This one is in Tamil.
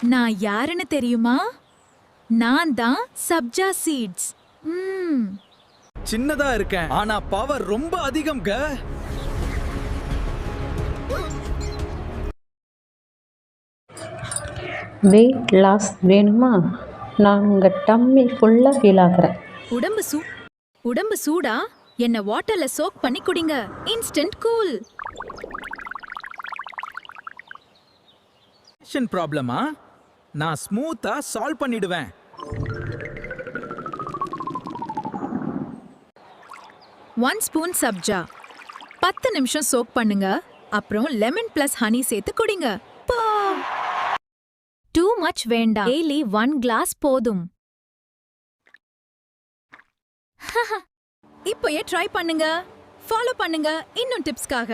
நான் யாருன்னு தெரியுமா? நான் தான் சப்ஜா சீட்ஸ். சின்னதா இருக்கேன், ஆனா பவர் ரொம்ப அதிகம்ங்க. வெயிட் லாஸ் வேணுமா? நான் உங்கள் டம்மி ஃபுல்லாக ஃபீல் ஆகிறேன். உடம்பு சூடா? என்ன வாட்டர்ல சோக் பண்ணி குடிங்க. Instant cool. ப்ராப்ளமா? நான் ஸ்மூத்தா சால்வ் பண்ணிடுவேன். ஒன் ஸ்பூன் சப்ஜா 10 நிமிஷம் சோக் பண்ணுங்க. அப்புறம் லெமன் பிளஸ் ஹனி சேர்த்து குடிங்க. டூ மச் வேண்டாம். டெய்லி 1 கிளாஸ் போதும். இப்போயே ட்ரை பண்ணுங்க. ஃபாலோ பண்ணுங்க இன்னும் டிப்ஸ்க்காக.